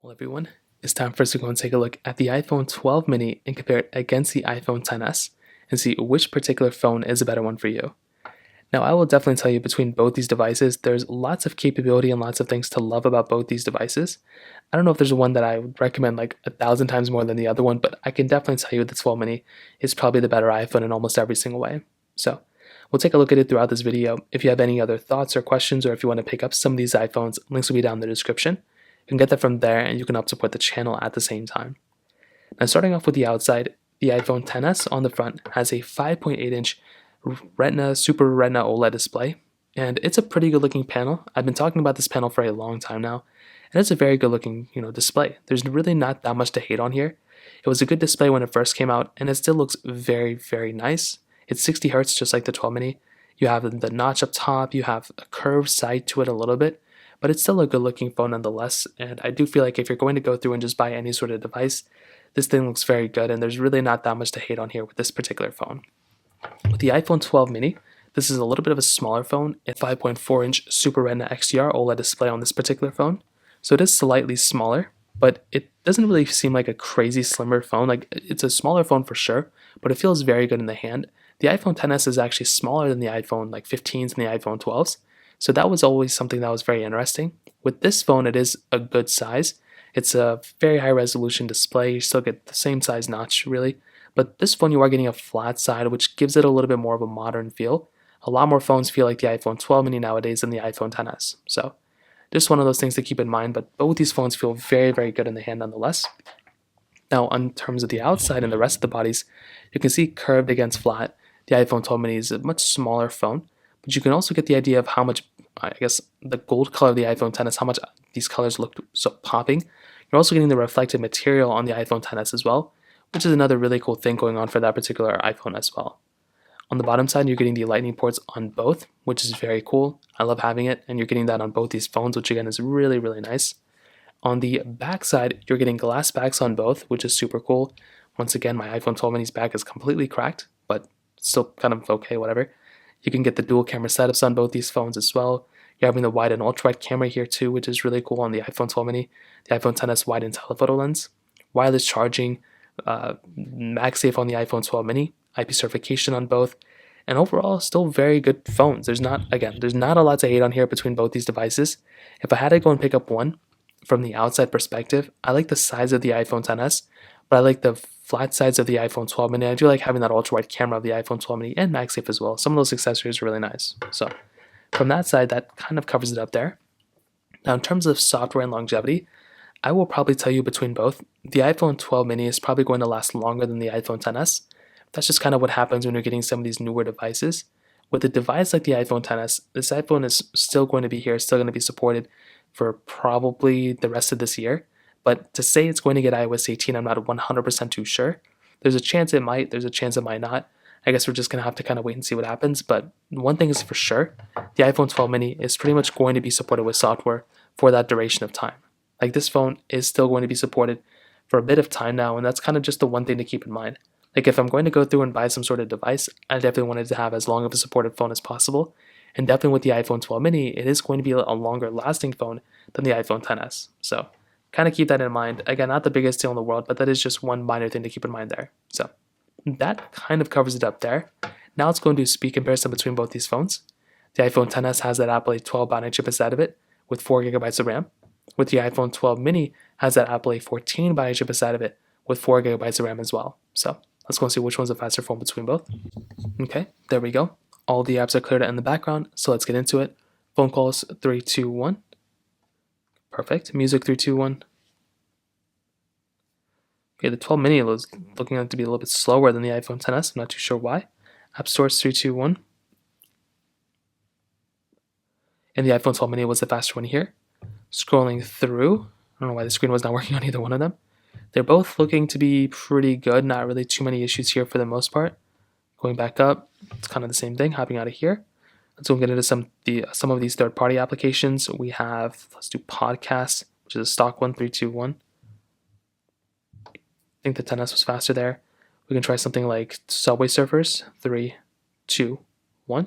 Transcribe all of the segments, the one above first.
Well, everyone, it's time for us to go and take a look at the iPhone 12 mini and compare it against the iPhone XS and see which particular phone is a better one for you. Now, I will definitely tell you between both these devices, there's lots of capability and lots of things to love about both these devices. I don't know if there's one that I would recommend like 1,000 times more than the other one, but I can definitely tell you the 12 mini is probably the better iPhone in almost every single way. So, we'll take a look at it throughout this video. If you have any other thoughts or questions, or if you want to pick up some of these iPhones, links will be down in the description. You can get that from there, and you can help support the channel at the same time. Now, starting off with the outside, the iPhone XS on the front has a 5.8-inch Super Retina OLED display, and it's a pretty good looking panel. I've been talking about this panel for a long time now, and it's a very good looking display. There's really not that much to hate on here. It was a good display when it first came out, and it still looks very, very nice. It's 60 Hz just like the 12 mini. You have the notch up top, you have a curved side to it a little bit, but it's still a good looking phone nonetheless. And I do feel like if you're going to go through and just buy any sort of device, this thing looks very good, and there's really not that much to hate on here with this particular phone. With the iPhone 12 mini, this is a little bit of a smaller phone, a 5.4-inch Super Retina XDR OLED display on this particular phone. So it is slightly smaller, but it doesn't really seem like a crazy slimmer phone. Like, it's a smaller phone for sure, but it feels very good in the hand. The iPhone XS is actually smaller than the iPhone 15s and the iPhone 12s. So that was always something that was very interesting. With this phone, it is a good size. It's a very high resolution display. You still get the same size notch, really. But this phone, you are getting a flat side, which gives it a little bit more of a modern feel. A lot more phones feel like the iPhone 12 mini nowadays than the iPhone XS. So just one of those things to keep in mind. But both these phones feel very, very good in the hand nonetheless. Now, in terms of the outside and the rest of the bodies, you can see curved against flat. The iPhone 12 mini is a much smaller phone, but you can also get the idea of how much, I guess, the gold color of the iPhone XS, how much these colors look so popping. You're also getting the reflective material on the iPhone XS as well, which is another really cool thing going on for that particular iPhone as well. On the bottom side, you're getting the lightning ports on both, which is very cool. I love having it, and you're getting that on both these phones, which again is really, really nice. On the back side, you're getting glass backs on both, which is super cool. Once again, my iPhone 12 mini's back is completely cracked, but still kind of okay, whatever. You can get the dual camera setups on both these phones as well. You're having the wide and ultra wide camera here too, which is really cool on the iPhone 12 mini. The iPhone XS wide and telephoto lens, wireless charging, MagSafe on the iPhone 12 mini, IP certification on both, and overall still very good phones. There's not a lot to hate on here between both these devices. If I had to go and pick up one from the outside perspective, I like the size of the iPhone XS, but I like the flat sides of the iPhone 12 mini. I do like having that ultra wide camera of the iPhone 12 mini and MagSafe as well. Some of those accessories are really nice. So from that side, that kind of covers it up there. Now, in terms of software and longevity, I will probably tell you between both, the iPhone 12 mini is probably going to last longer than the iPhone XS. That's just kind of what happens when you're getting some of these newer devices. With a device like the iPhone XS, this iPhone is still going to be here, still going to be supported for probably the rest of this year. But to say it's going to get iOS 18, I'm not 100% too sure. There's a chance it might, there's a chance it might not. I guess we're just going to have to kind of wait and see what happens. But one thing is for sure, the iPhone 12 mini is pretty much going to be supported with software for that duration of time. Like, this phone is still going to be supported for a bit of time now, and that's kind of just the one thing to keep in mind. Like, if I'm going to go through and buy some sort of device, I definitely wanted to have as long of a supported phone as possible. And definitely with the iPhone 12 mini, it is going to be a longer lasting phone than the iPhone XS. So kind of keep that in mind. Again, not the biggest deal in the world, but that is just one minor thing to keep in mind there. So that kind of covers it up there. Now let's go and do speed comparison between both these phones. The iPhone XS has that Apple A12 Bionic chip inside of it with 4 GB of RAM. With the iPhone 12 mini has that Apple A14 Bionic chip inside of it with 4 GB of RAM as well. So let's go and see which one's a faster phone between both. Okay, there we go. All the apps are cleared out in the background, so let's get into it. Phone calls 3, 2, 1. Perfect. Music 3, 2, 1. Okay, the 12 mini was looking like to be a little bit slower than the iPhone XS. I'm not too sure why. App Store 3, 2, 1. And the iPhone 12 mini was the faster one here. Scrolling through, I don't know why the screen was not working on either one of them. They're both looking to be pretty good, not really too many issues here for the most part. Going back up, it's kind of the same thing, hopping out of here. Let's go and get into some of these third-party applications. We have, let's do podcasts, which is a stock one, 3, 2, 1. I think the XS was faster there. We can try something like Subway Surfers, 3, 2, 1.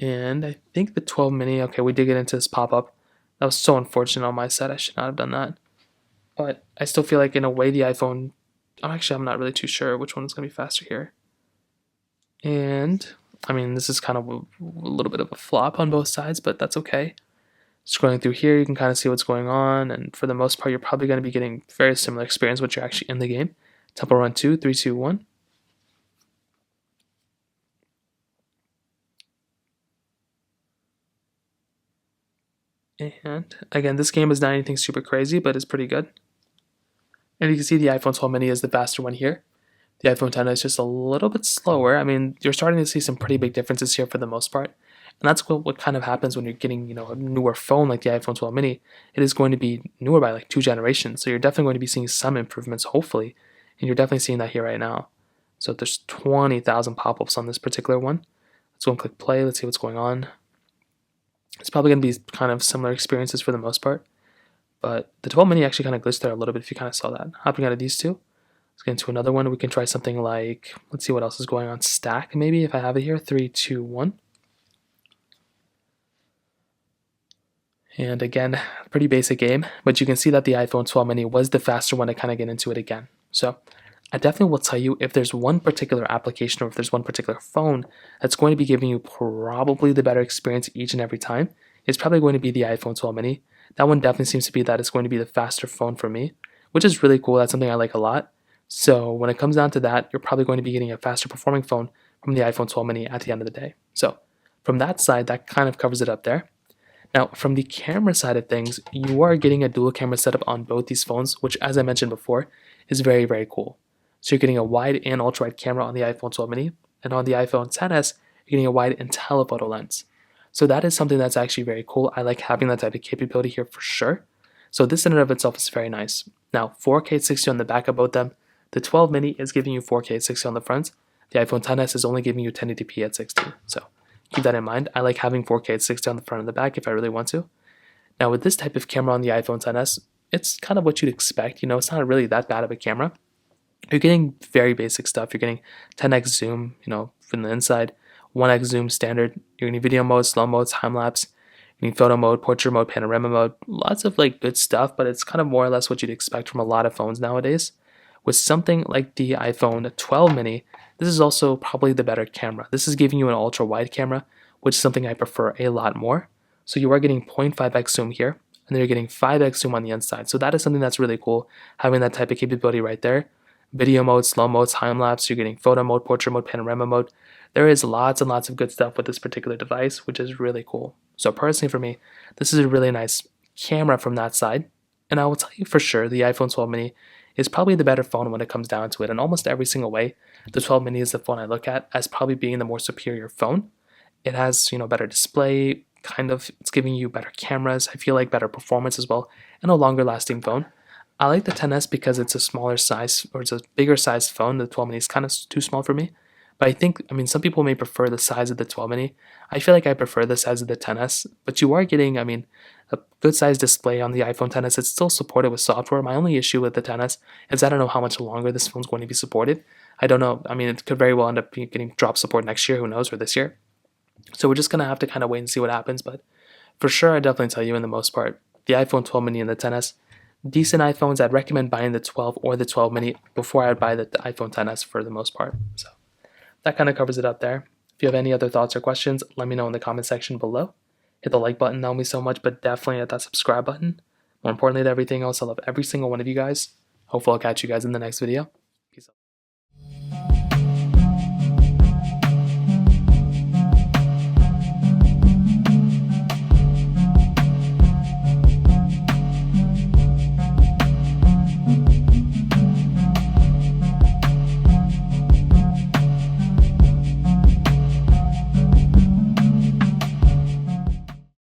And I think the 12 mini, okay, we did get into this pop-up. That was so unfortunate on my side. I should not have done that. But I still feel like in a way the iPhone, oh, actually I'm not really too sure which one is going to be faster here. And I mean, this is kind of a little bit of a flop on both sides, but that's okay. Scrolling through here, you can kind of see what's going on, and for the most part, you're probably going to be getting very similar experience when you're actually in the game. Temple Run 2, 3, 2, 1. And again, this game is not anything super crazy, but it's pretty good. And you can see the iPhone 12 mini is the faster one here. The iPhone 10 is just a little bit slower. I mean, you're starting to see some pretty big differences here for the most part. And that's what kind of happens when you're getting, a newer phone like the iPhone 12 mini. It is going to be newer by like 2 generations. So you're definitely going to be seeing some improvements, hopefully. And you're definitely seeing that here right now. So there's 20,000 pop-ups on this particular one. Let's go and click play. Let's see what's going on. It's probably going to be kind of similar experiences for the most part. But the 12 mini actually kind of glitched there a little bit if you kind of saw that. Hopping out of these two. Let's get into another one. We can try something like, let's see what else is going on. Stack, maybe, if I have it here. 3, 2, 1. And again, pretty basic game, but you can see that the iPhone 12 mini was the faster one to kind of get into it again. So I definitely will tell you if there's one particular application or if there's one particular phone that's going to be giving you probably the better experience each and every time, it's probably going to be the iPhone 12 mini. That one definitely seems to be that it's going to be the faster phone for me, which is really cool. That's something I like a lot. So when it comes down to that, you're probably going to be getting a faster performing phone from the iPhone 12 mini at the end of the day. So from that side, that kind of covers it up there. Now, from the camera side of things, you are getting a dual camera setup on both these phones, which, as I mentioned before, is very, very cool. So you're getting a wide and ultra wide camera on the iPhone 12 mini, and on the iPhone XS, you're getting a wide and telephoto lens. So that is something that's actually very cool. I like having that type of capability here for sure. So this in and of itself is very nice. Now, 4K 60 on the back of both them. The 12 mini is giving you 4K 60 on the front. The iPhone XS is only giving you 1080p at 60. So keep that in mind. I like having 4K at 60 on the front and the back if I really want to. Now with this type of camera on the iPhone XS, it's kind of what you'd expect. It's not really that bad of a camera. You're getting very basic stuff. You're getting 10x zoom, from the inside, 1x zoom standard. You're getting video mode, slow mode, time lapse. You're getting photo mode, portrait mode, panorama mode. Lots of good stuff, but it's kind of more or less what you'd expect from a lot of phones nowadays. With something like the iPhone 12 mini, this is also probably the better camera. This is giving you an ultra wide camera, which is something I prefer a lot more. So you are getting 0.5x zoom here, and then you're getting 5x zoom on the inside. So that is something that's really cool, having that type of capability right there. Video mode, slow mode, time lapse, you're getting photo mode, portrait mode, panorama mode. There is lots and lots of good stuff with this particular device, which is really cool. So personally for me, this is a really nice camera from that side. And I will tell you for sure, the iPhone 12 mini is probably the better phone when it comes down to it. In almost every single way, the 12 mini is the phone I look at as probably being the more superior phone. It has, better display, it's giving you better cameras. I feel like better performance as well, and a longer lasting phone. I like the XS because it's a smaller size, or it's a bigger sized phone. The 12 mini is kind of too small for me. But some people may prefer the size of the 12 mini. I feel like I prefer the size of the XS, but you are getting, a good sized display on the iPhone XS. It's still supported with software. My only issue with the XS is I don't know how much longer this phone's going to be supported. I don't know. It could very well end up getting drop support next year, who knows, or this year. So we're just going to have to kind of wait and see what happens. But for sure, I definitely tell you in the most part, the iPhone 12 mini and the XS, decent iPhones. I'd recommend buying the 12 or the 12 mini before I'd buy the iPhone XS for the most part. So that kind of covers it up there. If you have any other thoughts or questions, let me know in the comment section below. Hit the like button, that would mean so much, but definitely hit that subscribe button. More importantly than everything else, I love every single one of you guys. Hopefully I'll catch you guys in the next video.